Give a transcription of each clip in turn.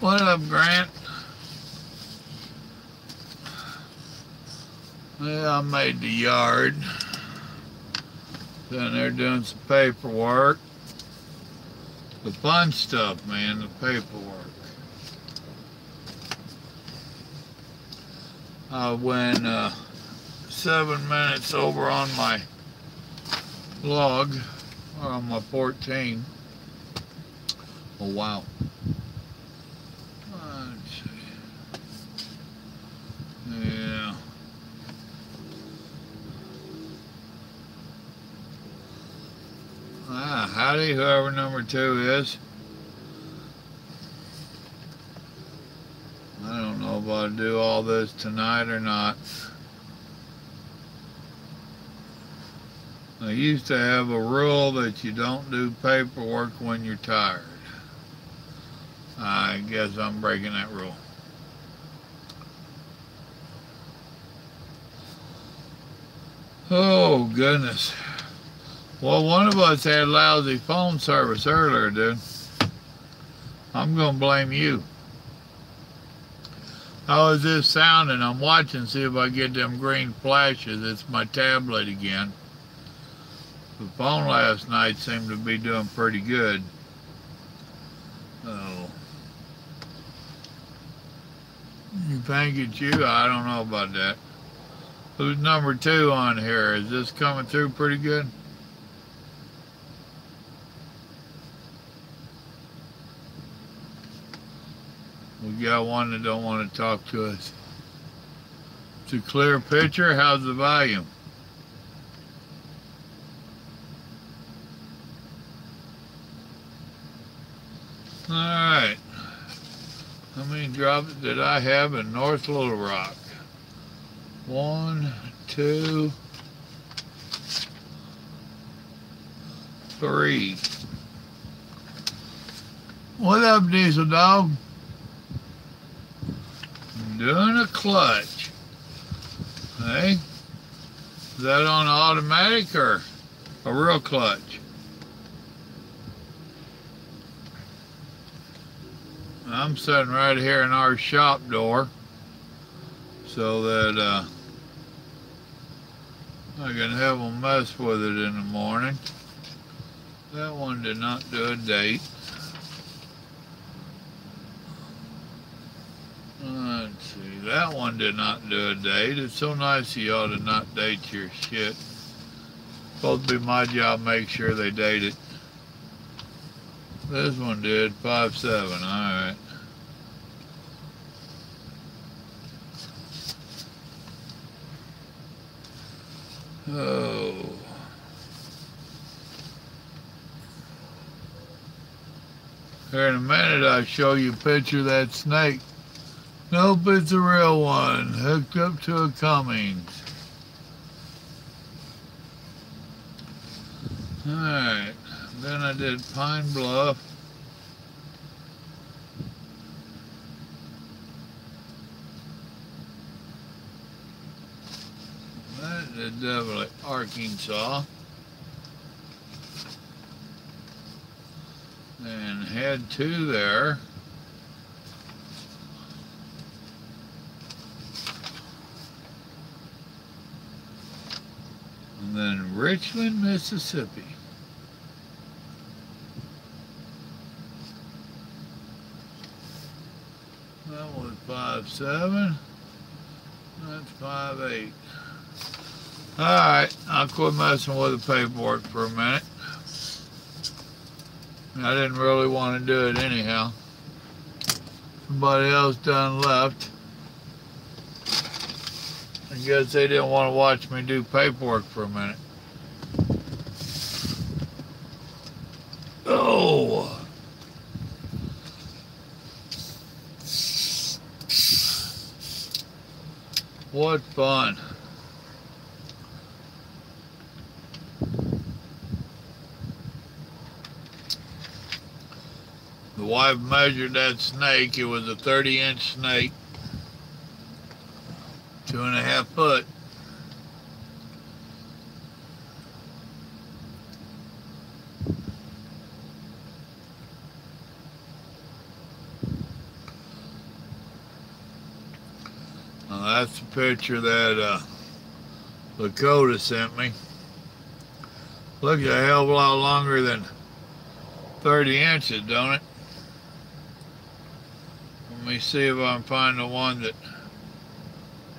What up, Grant? Yeah, I made the yard. Down there doing some paperwork. The fun stuff, man, the paperwork. I went 7 minutes over on my log, or on my 14. Oh, wow. Let's see. Yeah. Ah, howdy, whoever number 2 is. I don't know if I'll do all this tonight or not. I used to have a rule that you don't do paperwork when you're tired. I guess I'm breaking that rule. Oh, goodness. Well, one of us had lousy phone service earlier, dude. I'm going to blame you. How is this sounding? I'm watching, see if I get them green flashes. It's my tablet again. The phone last night seemed to be doing pretty good. Oh. You think it's you? I don't know about that. Who's number 2 on here? Is this coming through pretty good? We got one that don't want to talk to us. It's a clear picture. How's the volume? All right. How many drops did I have in North Little Rock? 1, 2, 3. What up, Diesel Dog? Doing a clutch. Hey, is that on automatic or a real clutch? I'm sitting right here in our shop door so that I can have them mess with it in the morning. That one did not do a date. Let's see, that one did not do a date. It's so nice of y'all to not date your shit. Supposed to be my job, make sure they date it. This one did, 5/7, alright. Oh. Here in a minute I'll show you a picture of that snake. Nope, it's a real one, hooked up to a Cummings. Alright, then I did Pine Bluff. That is definitely Arkansas. And head 2 there. And then Richland, Mississippi. That was 5/7. That's 5/8. Alright, I'll quit messing with the paperwork for a minute. I didn't really want to do it anyhow. Somebody else done left. I guess they didn't want to watch me do paperwork for a minute. Oh! What fun. The wife measured that snake. It was a 30-inch snake. 2.5 foot. That's the picture that Lakota sent me. Looks a hell of a lot longer than 30 inches, don't it? Let me see if I can find the one that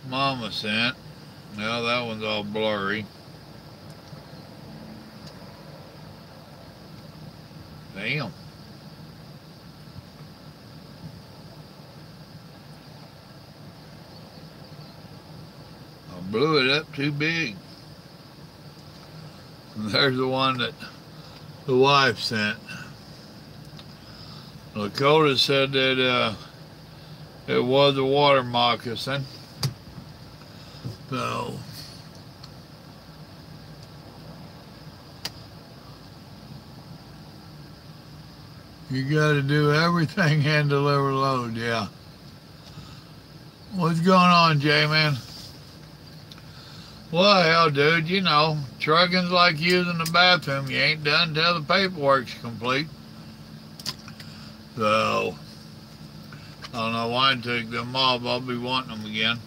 Mama sent. No, that one's all blurry. Damn. I blew it up too big. And there's the one that the wife sent. Lakota said that it was a water moccasin. So you got to do everything and deliver load, yeah. What's going on, J-Man? Well, hell, dude, you know, trucking's like using the bathroom. You ain't done till the paperwork's complete. So, I don't know why I took them off. I'll be wanting them again.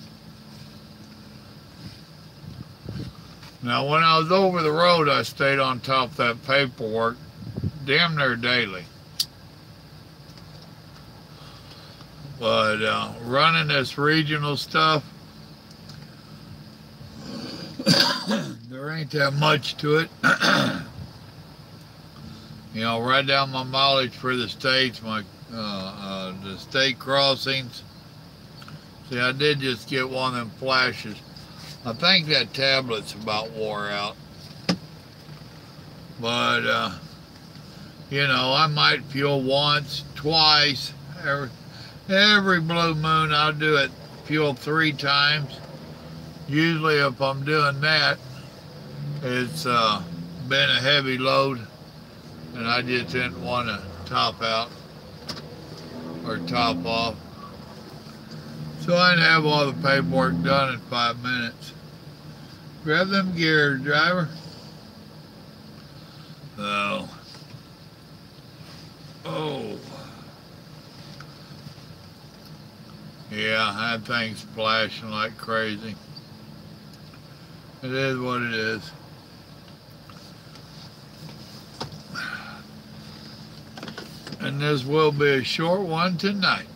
Now, when I was over the road, I stayed on top of that paperwork damn near daily. But running this regional stuff, there ain't that much to it. You know, write down my mileage for the states, my the state crossings. See, I did just get one of them flashes. I think that tablet's about wore out. But, you know, I might fuel once, twice. Every blue moon I'll do it, fuel 3 times. Usually if I'm doing that, it's been a heavy load and I just didn't want to top out or top off. So I didn't have all the paperwork done in 5 minutes. Grab them gears, driver. Oh. Oh. Yeah, that thing's flashing like crazy. It is what it is. And this will be a short one tonight.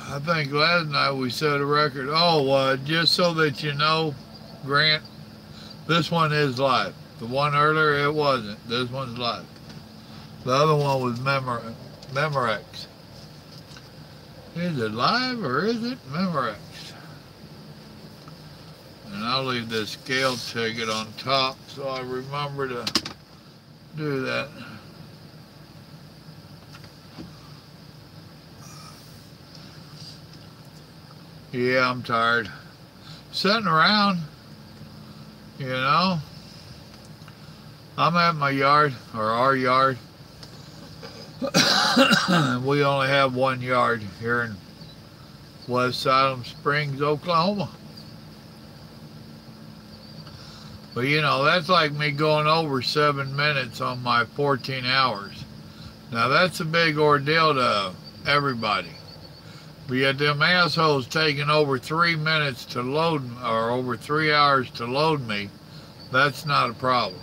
I think last night we set a record. Oh, just so that you know, Grant, this one is live. The one earlier, it wasn't. This one's live. The other one was Memorex. Is it live or is it Memorex? And I'll leave this scale ticket on top so I remember to do that. Yeah, I'm tired. Sitting around, you know. I'm at my yard, or our yard. We only have one yard here in West Salem Springs, Oklahoma. But you know, that's like me going over 7 minutes on my 14 hours. Now that's a big ordeal to everybody. But yet them assholes taking over 3 minutes to load, or over 3 hours to load me, that's not a problem.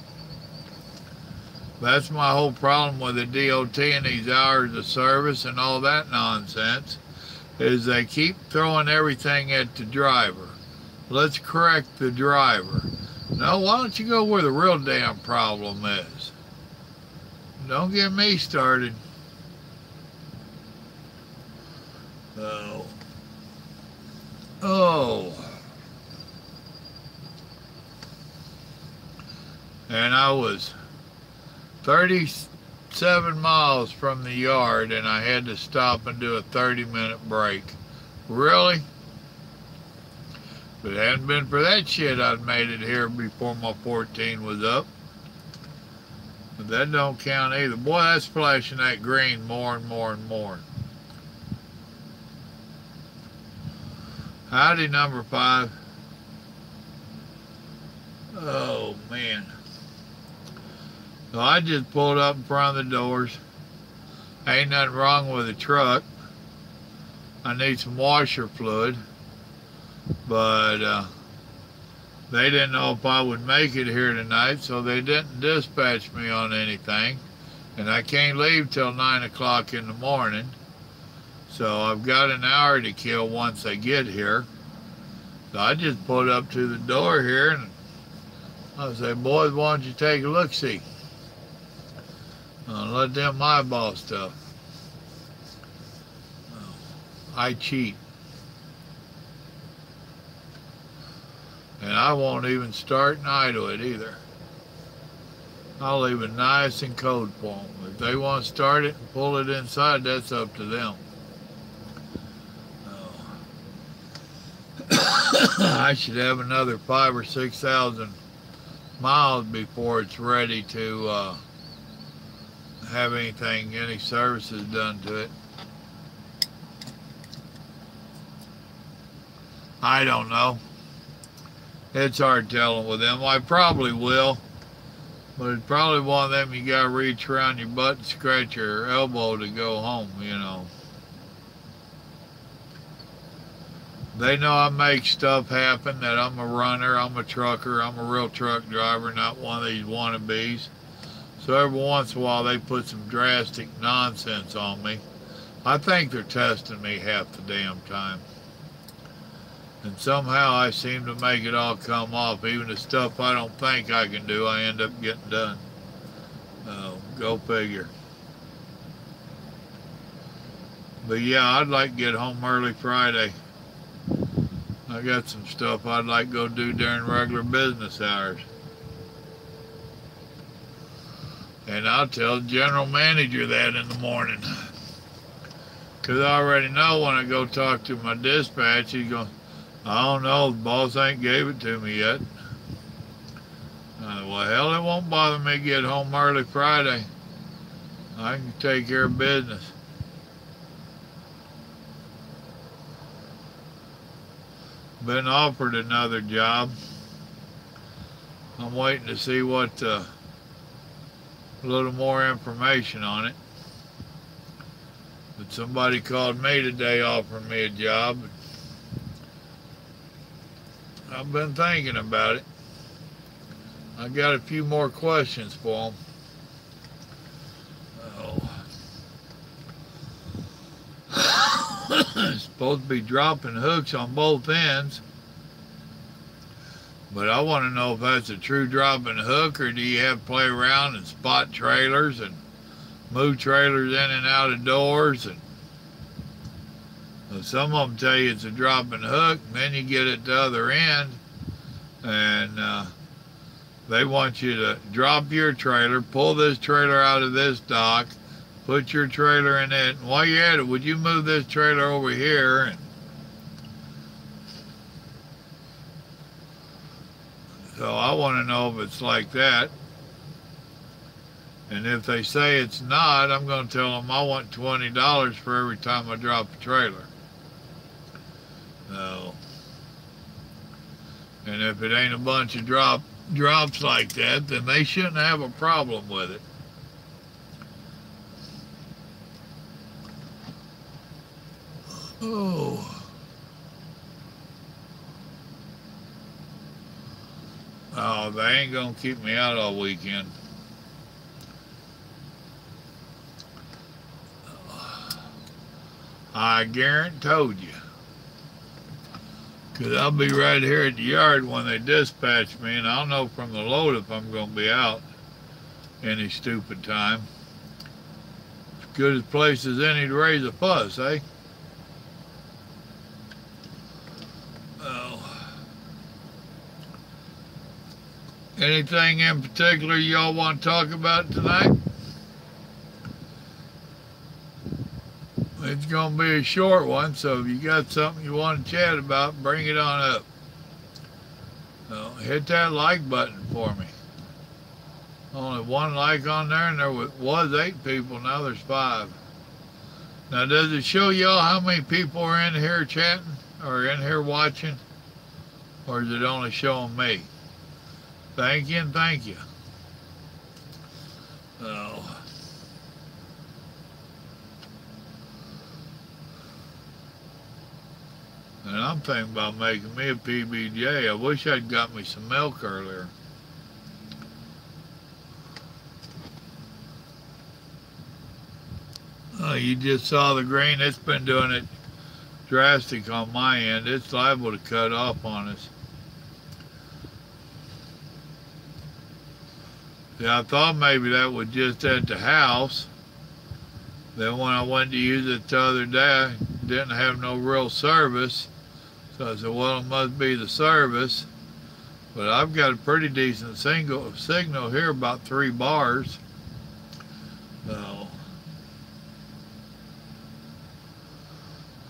That's my whole problem with the DOT and these hours of service and all that nonsense, is they keep throwing everything at the driver. Let's correct the driver. No, why don't you go where the real damn problem is? Don't get me started. Oh. And I was 37 miles from the yard and I had to stop and do a 30-minute break. Really? If it hadn't been for that shit, I'd made it here before my 14 was up. But that don't count either. Boy, that's flashing that green more and more and more. Howdy, number 5. Oh, man. So I just pulled up in front of the doors. Ain't nothing wrong with the truck. I need some washer fluid, but they didn't know if I would make it here tonight, so they didn't dispatch me on anything. And I can't leave till 9 o'clock in the morning. So I've got an hour to kill once I get here. So I just pulled up to the door here and I say, boys, why don't you take a look-see? Let them eyeball stuff. I cheat. And I won't even start and idle it either. I'll leave it nice and cold for them. If they want to start it and pull it inside, that's up to them. I should have another 5,000 or 6,000 miles before it's ready to have any services done to it. I don't know. It's hard telling with them. I probably will, but it's probably one of them you gotta reach around your butt and scratch your elbow to go home, you know. They know I make stuff happen, that I'm a runner, I'm a trucker, I'm a real truck driver, not one of these wannabes. So every once in a while they put some drastic nonsense on me. I think they're testing me half the damn time. And somehow I seem to make it all come off. Even the stuff I don't think I can do, I end up getting done. Go figure. But yeah, I'd like to get home early Friday. I got some stuff I'd like to go do during regular business hours. And I'll tell the general manager that in the morning. Because I already know when I go talk to my dispatch, he's going, I don't know, the boss ain't gave it to me yet. Well, hell, it won't bother me to get home early Friday. I can take care of business. Been offered another job. I'm waiting to see what, a little more information on it. But somebody called me today offering me a job. I've been thinking about it. I got a few more questions for them. Supposed to be dropping hooks on both ends, but I want to know if that's a true dropping hook, or do you have to play around and spot trailers and move trailers in and out of doors? And some of them tell you it's a dropping hook, and then you get at the other end and they want you to drop your trailer, pull this trailer out of this dock, put your trailer in it, and while you're at it, would you move this trailer over here? And so I want to know if it's like that. And if they say it's not, I'm going to tell them I want $20 for every time I drop a trailer. No. And if it ain't a bunch of drops like that, then they shouldn't have a problem with it. Oh. Oh, they ain't gonna keep me out all weekend. I guarantee told you. Because I'll be right here at the yard when they dispatch me, and I'll know from the load if I'm going to be out any stupid time. As good a place as any to raise a fuss, eh? Oh. Anything in particular y'all want to talk about tonight? It's going to be a short one, so if you got something you want to chat about, bring it on up. Hit that like button for me. Only one like on there, and there was 8 people, now there's 5. Now, does it show y'all how many people are in here chatting, or in here watching, or is it only showing me? Thank you and thank you. Oh. And I'm thinking about making me a PBJ. I wish I'd got me some milk earlier. Oh, you just saw the green. It's been doing it drastic on my end. It's liable to cut off on us. Yeah, I thought maybe that was just at the house. Then when I went to use it the other day, I didn't have no real service. So I said, well, it must be the service. But I've got a pretty decent signal here, about 3 bars. So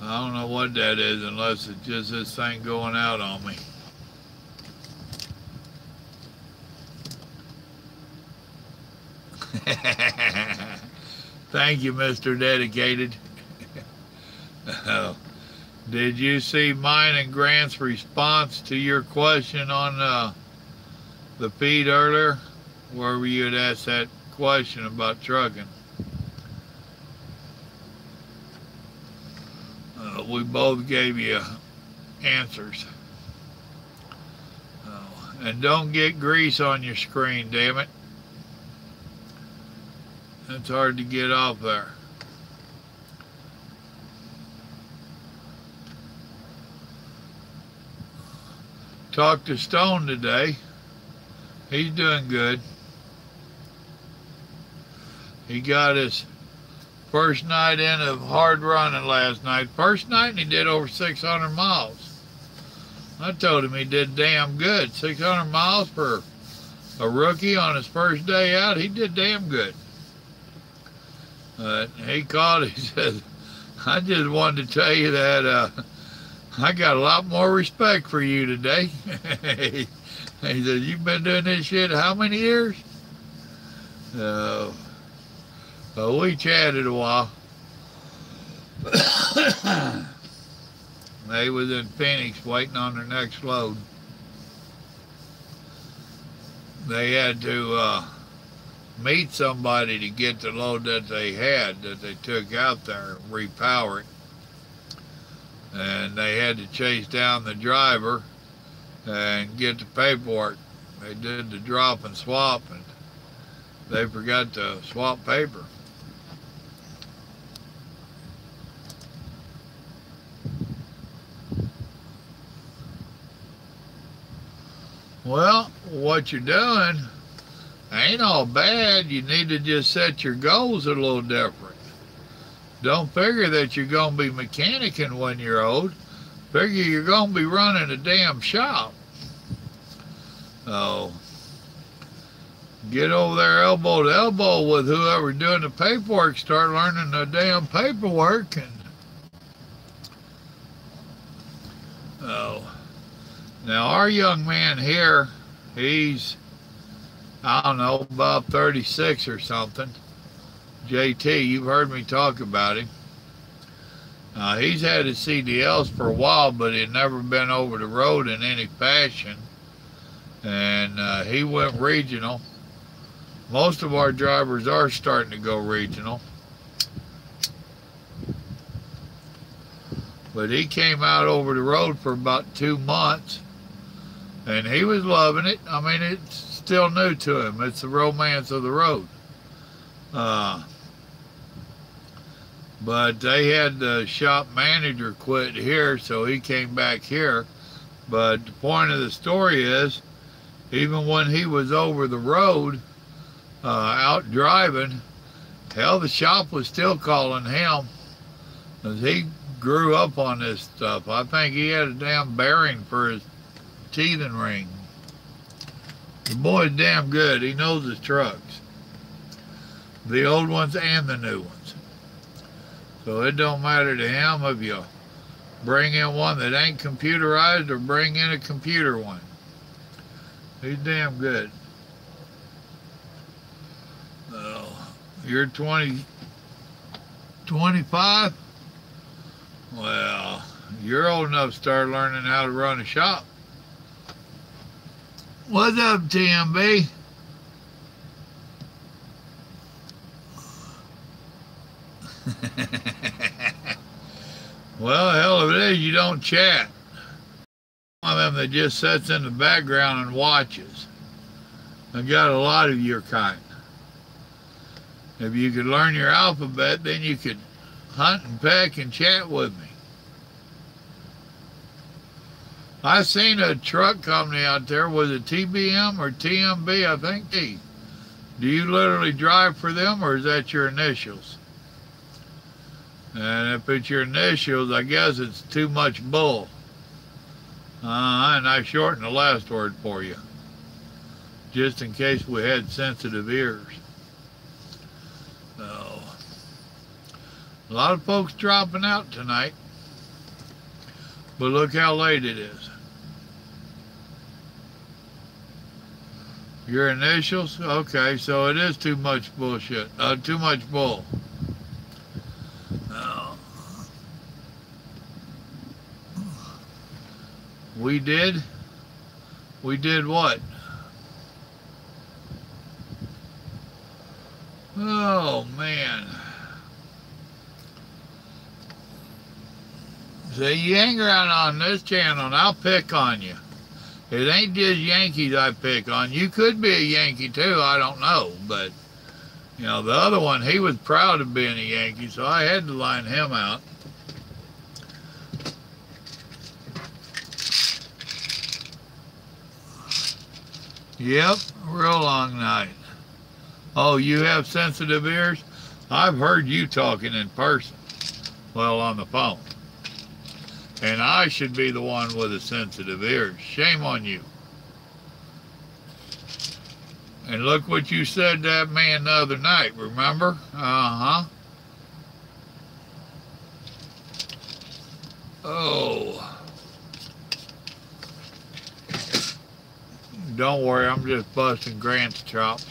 I don't know what that is unless it's just this thing going out on me. Thank you, Mr. Dedicated. Did you see mine and Grant's response to your question on the feed earlier, where you had asked that question about trucking? We both gave you answers. And don't get grease on your screen, damn it. It's hard to get off there. Talked to Stone today. He's doing good. He got his first night in of hard running last night. First night, and he did over 600 miles. I told him he did damn good. 600 miles for a rookie on his first day out. He did damn good. He called, he said, I just wanted to tell you that I got a lot more respect for you today. He said, you've been doing this shit how many years? We chatted a while. They was in Phoenix waiting on their next load. They had to meet somebody to get the load that they had, that they took out there, and repower it. And they had to chase down the driver and get the paperwork. They did the drop and swap, and they forgot to swap paper. Well, what you're doing ain't all bad. You need to just set your goals a little different. Don't figure that you're going to be mechanicking when you're old. Figure you're going to be running a damn shop. So, get over there elbow to elbow with whoever doing the paperwork. Start learning the damn paperwork. And now our young man here, he's, I don't know, about 36 or something. JT, you've heard me talk about him. He's had his CDLs for a while, but he'd never been over the road in any fashion. And he went regional. Most of our drivers are starting to go regional. But he came out over the road for about 2 months. And he was loving it. I mean, it's still new to him. It's the romance of the road. But they had the shop manager quit here, so he came back here. But the point of the story is, even when he was over the road, out driving, hell, the shop was still calling him, because he grew up on this stuff. I think he had a damn bearing for his teething ring. The boy's damn good. He knows his trucks, the old ones and the new ones. So it don't matter to him if you bring in one that ain't computerized or bring in a computer one. He's damn good. You're 25? Well, you're old enough to start learning how to run a shop. What's up, TMB? Well, hell, if it is, you don't chat. them that just sits in the background and watches. I got a lot of your kind. If you could learn your alphabet, then you could hunt and peck and chat with me. I seen a truck company out there. Was it TBM or TMB? I think T. Do you literally drive for them, or is that your initials? And if it's your initials, I guess it's too much bull. And I shortened the last word for you, just in case we had sensitive ears. So, a lot of folks dropping out tonight, but look how late it is. Your initials? Okay, so it is too much bullshit. Too much bull. We did? We did what? Oh, man. See, you hang around on this channel and I'll pick on you. It ain't just Yankees I pick on. You could be a Yankee too, I don't know. But, you know, the other one, he was proud of being a Yankee, so I had to line him out. Yep, real long night. Oh, you have sensitive ears? I've heard you talking in person. Well, on the phone. And I should be the one with the sensitive ears. Shame on you. And look what you said to that man the other night, remember? Uh-huh. Oh. Don't worry, I'm just busting Grant's chops.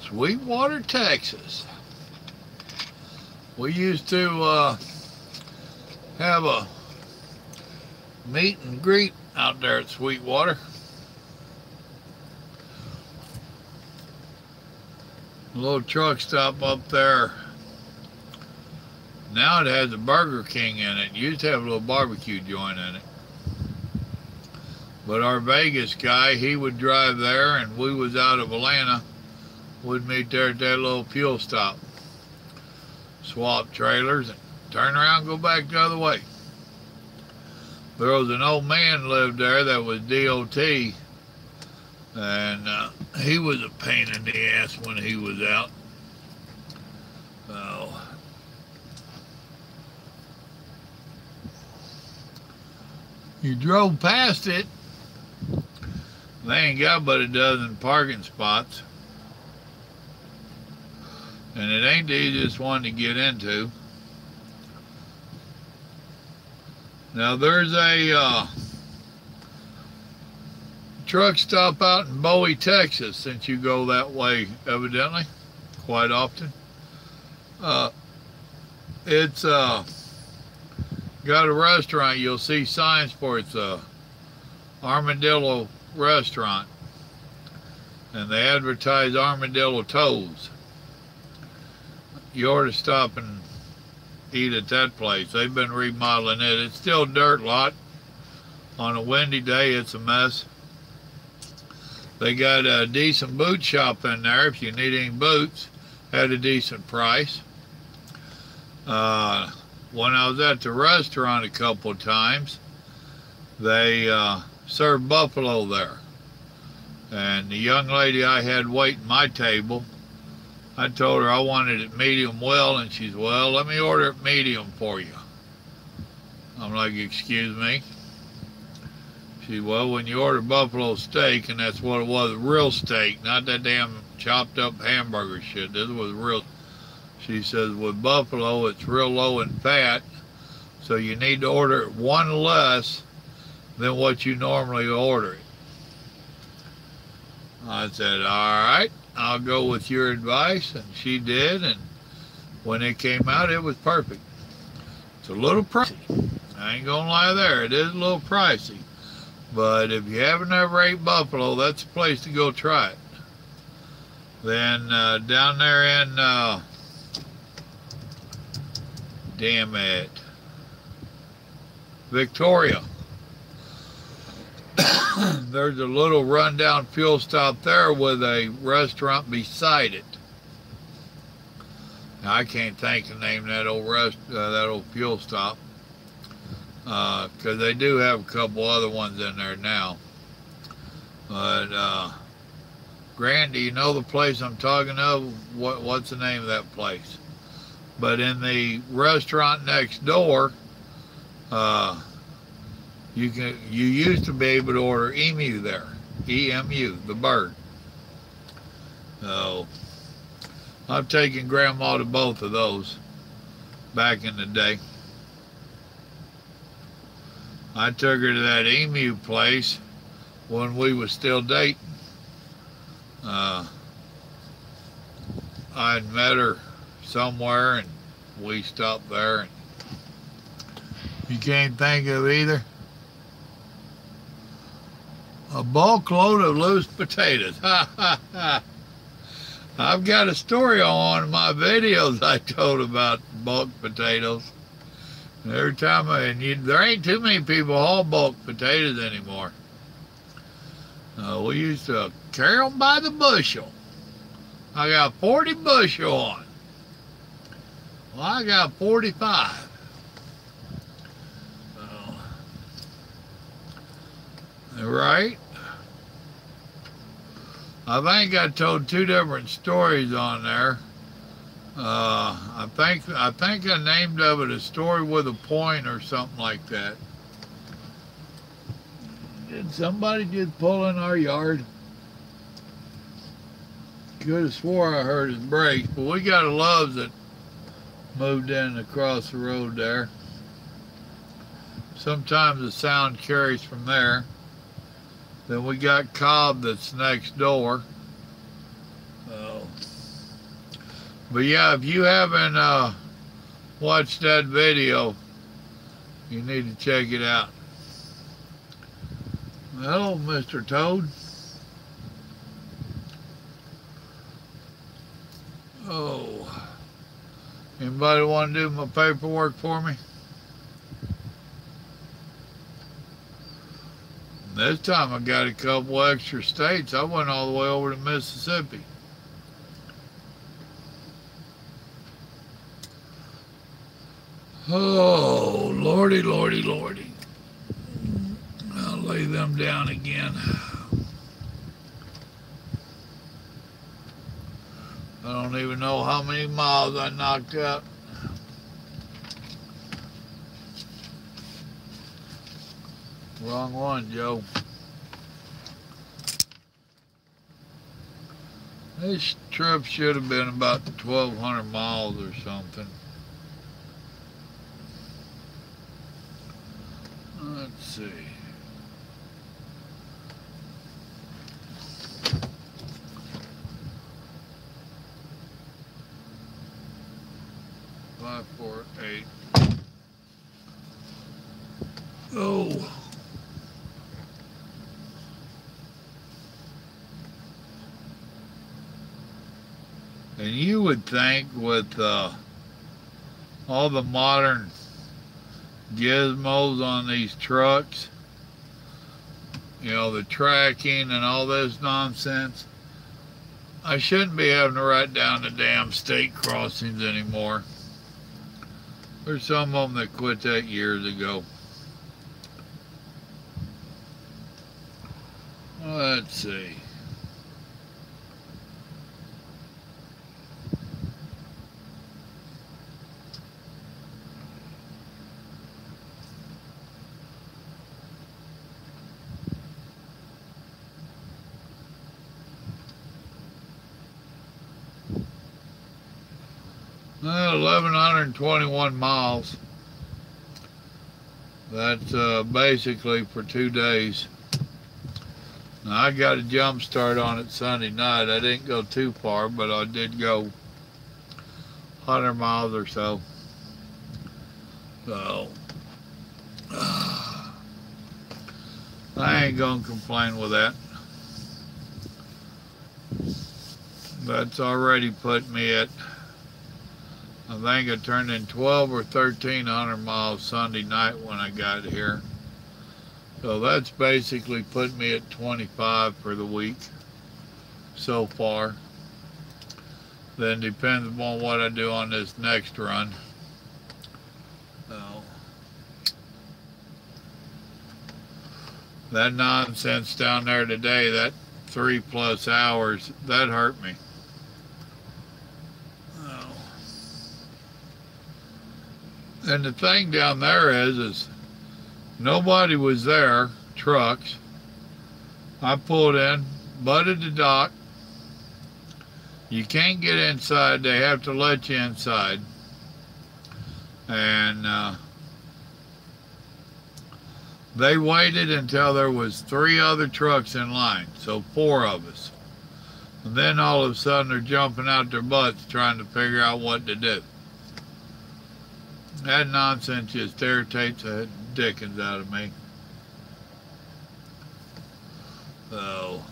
Sweetwater, Texas. We used to have a meet and greet out there at Sweetwater. A little truck stop up there. Now it has a Burger King in it. It used to have a little barbecue joint in it. But our Vegas guy, he would drive there, and we was out of Atlanta. We'd meet there at that little fuel stop. Swap trailers and turn around and go back the other way. There was an old man lived there that was DOT, and he was a pain in the ass when he was out. So, you drove past it, they ain't got but a dozen parking spots. And it ain't the easiest one to get into. Now there's a truck stop out in Bowie, Texas, since you go that way evidently quite often. It's got a restaurant. You'll see signs for it. It's a Armadillo restaurant, and they advertise armadillo toes. You ought to stop and eat at that place. They've been remodeling it. It's still a dirt lot. On a windy day, it's a mess. They got a decent boot shop in there if you need any boots at a decent price. When I was at the restaurant a couple of times, they served buffalo there. And the young lady I had waiting my table, I told her I wanted it medium well, and she's, well, let me order it medium for you. I'm like, excuse me? She, well, when you order buffalo steak, and that's what it was, real steak, not that damn chopped up hamburger shit. This was real. She says, with buffalo, it's real low in fat, so you need to order it one less than what you normally order it. I said, all right, I'll go with your advice. And she did. And when it came out, it was perfect. It's a little pricey. I ain't going to lie there. It is a little pricey. But if you haven't ever ate buffalo, that's a place to go try it. Then down there in, damn it, Victoria, there's a little rundown fuel stop there with a restaurant beside it. Now, I can't think the name of that old fuel stop, because they do have a couple other ones in there now. But Grant, do you know the place I'm talking of? What's the name of that place? But in the restaurant next door, you used to be able to order emu there, EMU, the bird. So I've taken Grandma to both of those back in the day. I took her to that emu place when we was still dating. I'd met her somewhere and we stopped there. And you can't think of either? A bulk load of loose potatoes. Ha ha ha. I've got a story on one of my videos I told about bulk potatoes. And every time there ain't too many people haul bulk potatoes anymore. We used to carry them by the bushel. I got 40 bushel on. Well, I got 45. Right? I think I told two different stories on there. I think I named of it a story with a point or something like that. Did somebody just pull in our yard? Could have swore I heard his brakes, but we got a Love's that moved in across the road there. Sometimes the sound carries from there. Then we got Cobb that's next door. But yeah, if you haven't watched that video, you need to check it out. Hello, Mr. Toad. Oh, anybody want to do my paperwork for me? This time I got a couple extra states. I went all the way over to Mississippi. Oh, lordy, lordy, lordy. I'll lay them down again. I don't even know how many miles I knocked out. Wrong one, Joe. This trip should have been about 1,200 miles or something. Let's see. Five, 4, 8. Oh. And you would think with all the modern gizmos on these trucks, you know, the tracking and all this nonsense, I shouldn't be having to write down the damn state crossings anymore. There's some of them that quit that years ago. Let's see. Well, 1,121 miles. That's basically for 2 days. Now, I got a jump start on it Sunday night. I didn't go too far, but I did go 100 miles or so. So, I ain't gonna complain with that. That's already put me at, I think I turned in 12 or 1300 miles Sunday night when I got here. So that's basically put me at 25 for the week so far. Then depends upon what I do on this next run. So that nonsense down there today, that 3+ hours, that hurt me. And the thing down there is nobody was there, trucks. I pulled in, butted the dock. You can't get inside, they have to let you inside. And they waited until there was 3 other trucks in line, so 4 of us. And then all of a sudden they're jumping out their butts trying to figure out what to do. That nonsense just irritates the dickens out of me. So,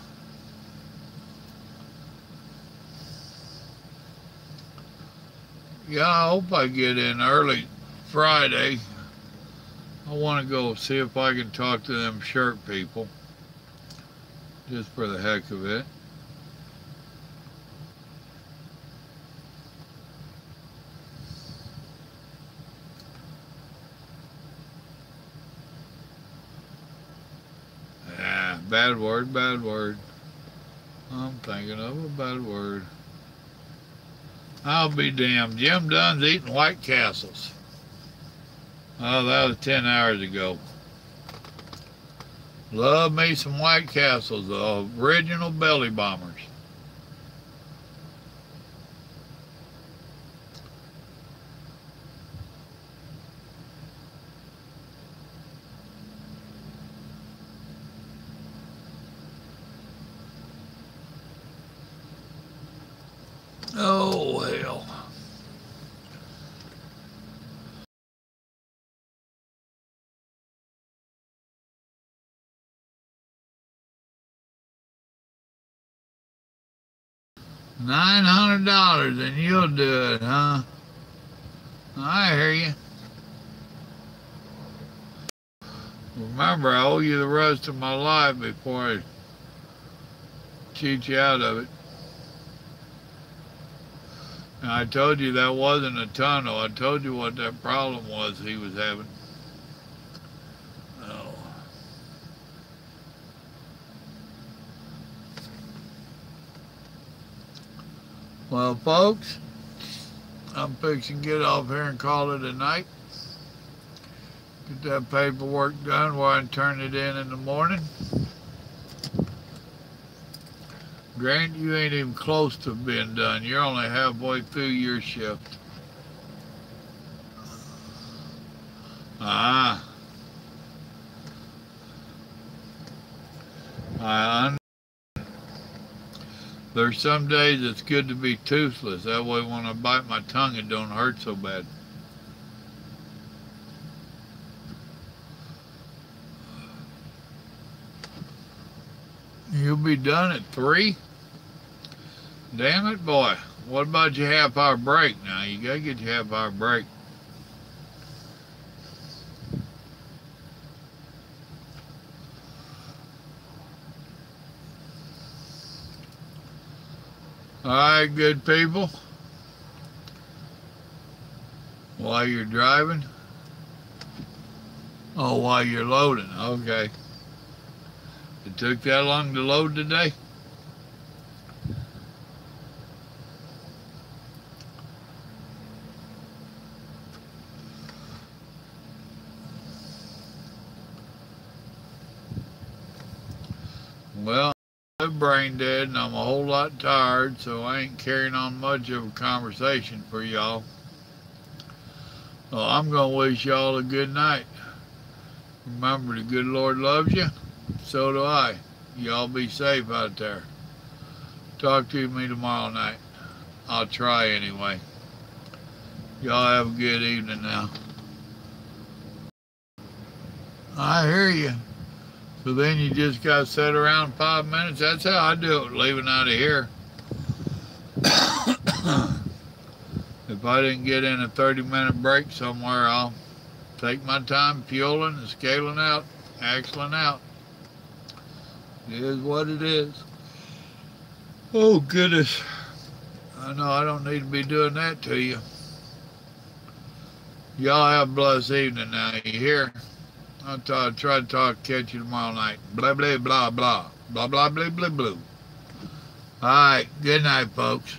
yeah, I hope I get in early Friday. I want to go see if I can talk to them shirt people, just for the heck of it. Bad word, bad word. I'm thinking of a bad word. I'll be damned. Jim Dunn's eating White Castles. Oh, that was 10 hours ago. Love me some White Castles, the original belly bombers. Oh, hell. $900 and you'll do it, huh? I hear you. Remember, I owe you the rest of my life before I cheat you out of it. And I told you that wasn't a tunnel. I told you what that problem was he was having. Oh. Well, folks, I'm fixing to get off here and call it a night. Get that paperwork done where I can turn it in the morning. Grant, you ain't even close to being done. You're only halfway through your shift. There's some days it's good to be toothless. That way when I bite my tongue, it don't hurt so bad. You'll be done at 3? Damn it, boy. What about your half-hour break now? You gotta get your half-hour break. All right, good people. While you're driving? Oh, while you're loading. Okay. It took that long to load today? Well, I'm brain dead and I'm a whole lot tired, so I ain't carrying on much of a conversation for y'all. Well, I'm going to wish y'all a good night. Remember, the good Lord loves you. So do I. Y'all be safe out there. Talk to me tomorrow night. I'll try anyway. Y'all have a good evening now. I hear you. So then you just got to sit around 5 minutes. That's how I do it, leaving out of here. If I didn't get in a 30-minute break somewhere, I'll take my time fueling and scaling out, axling out. It is what it is. Oh, goodness. I know I don't need to be doing that to you. Y'all have a blessed evening now. You hear? I'll try to catch you tomorrow night. Blah, blah, blah, blah. Blah, blah, blah, blah, blah. All right. Good night, folks.